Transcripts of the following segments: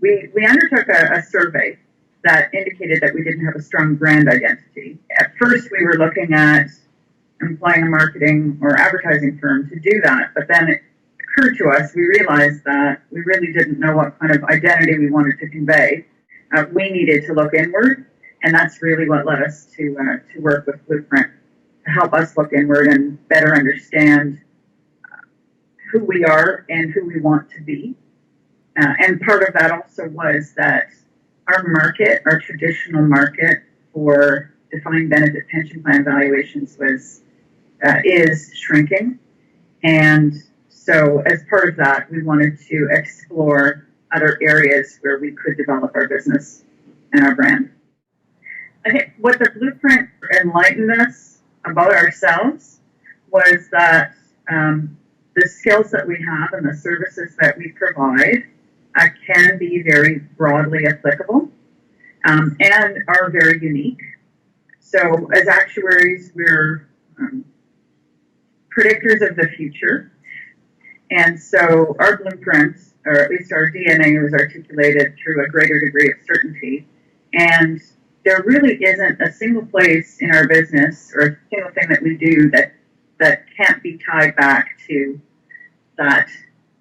we undertook a survey that indicated that we didn't have a strong brand identity. At first, we were looking at employing a marketing or advertising firm to do that, but then it occurred to us, we realized that we really didn't know what kind of identity we wanted to convey. We needed to look inward, and that's really what led us to work with Blueprint, to help us look inward and better understand who we are and who we want to be. And part of that also was that our market, our traditional market for defined benefit pension plan valuations is shrinking. And so as part of that, we wanted to explore other areas where we could develop our business and our brand. I think what the Blueprint enlightened us about ourselves was that the skills that we have and the services that we provide can be very broadly applicable and are very unique. So as actuaries, we're predictors of the future. And so our blueprint, or at least our DNA, was articulated through a greater degree of certainty. And there really isn't a single place in our business or a single thing that we do that can't be tied back to that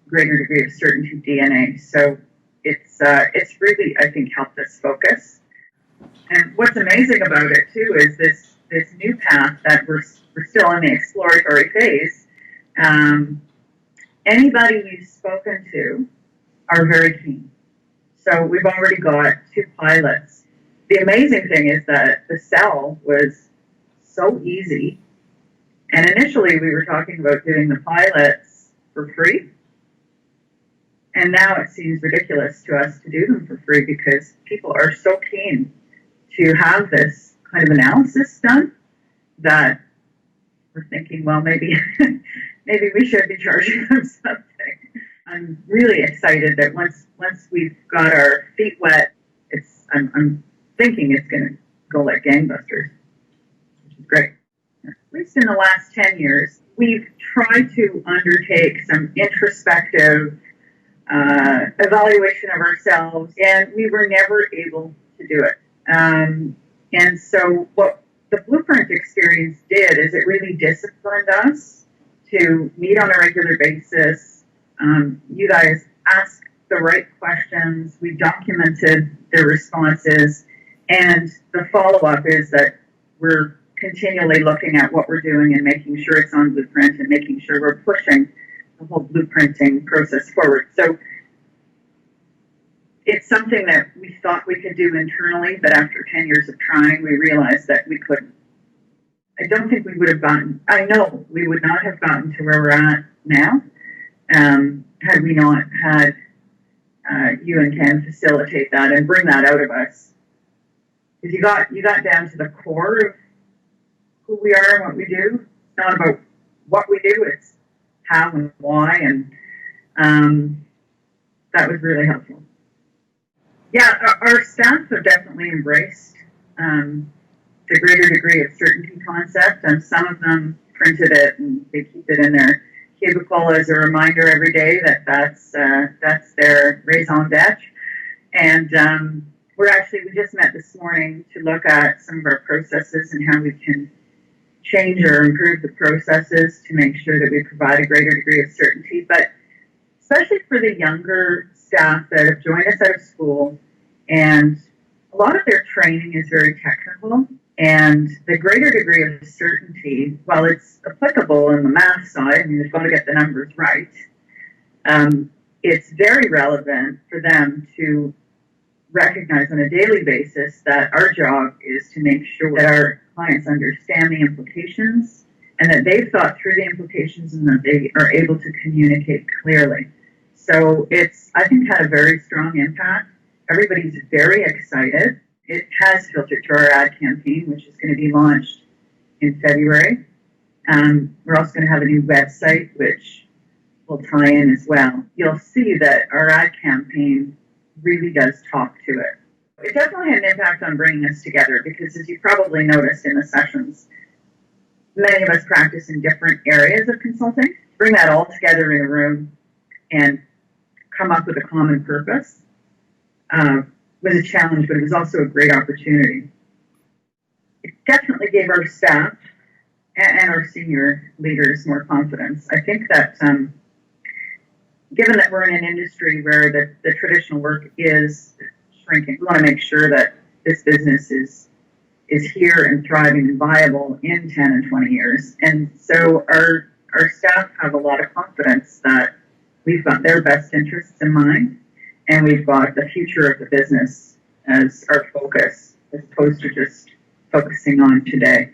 greater degree of certainty DNA. So it's really, I think, helped us focus. And what's amazing about it too is this new path that we're still in the exploratory phase. Anybody we've spoken to are very keen. So we've already got 2 pilots. The amazing thing is that the sell was so easy. And initially we were talking about doing the pilots for free. And now it seems ridiculous to us to do them for free because people are so keen to have this kind of analysis done that we're thinking, well, maybe we should be charging them something. I'm really excited that once we've got our feet wet, I'm thinking it's going to go like gangbusters, which is great. At least in the last 10 years, we've tried to undertake some introspective evaluation of ourselves, and we were never able to do it. And so what the Blueprint experience did is it really disciplined us to meet on a regular basis. You guys asked the right questions. We documented the responses. And the follow-up is that we're continually looking at what we're doing and making sure it's on Blueprint and making sure we're pushing the whole blueprinting process forward. So it's something that we thought we could do internally, but after 10 years of trying, we realized that we couldn't. I don't think we would have I know we would not have gotten to where we're at now had we not had you and Ken facilitate that and bring that out of us. Because you got down to the core of who we are and what we do. It's not about what we do, it's how and why, and that was really helpful. Yeah, our staff have definitely embraced the greater degree of certainty concept, and some of them printed it and they keep it in their cubicle as a reminder every day that that's their raison d'etre. And we just met this morning to look at some of our processes and how we can change or improve the processes to make sure that we provide a greater degree of certainty. But especially for the younger staff that have joined us out of school, and a lot of their training is very technical, and the greater degree of certainty, while it's applicable in the math side, I mean, you've got to get the numbers right, it's very relevant for them to recognize on a daily basis that our job is to make sure that our clients understand the implications and that they've thought through the implications and that they are able to communicate clearly. So it's, I think, had a very strong impact. Everybody's very excited. It has filtered to our ad campaign, which is going to be launched in February. We're also going to have a new website, which will tie in as well. You'll see that our ad campaign really does talk to it. It definitely had an impact on bringing us together because, as you probably noticed in the sessions, many of us practice in different areas of consulting. Bring that all together in a room and come up with a common purpose was a challenge, but it was also a great opportunity. It definitely gave our staff and our senior leaders more confidence. I think that given that we're in an industry where the traditional work is shrinking, we want to make sure that this business is here and thriving and viable in 10 and 20 years. And so our staff have a lot of confidence that we've got their best interests in mind, and we've got the future of the business as our focus, as opposed to just focusing on today.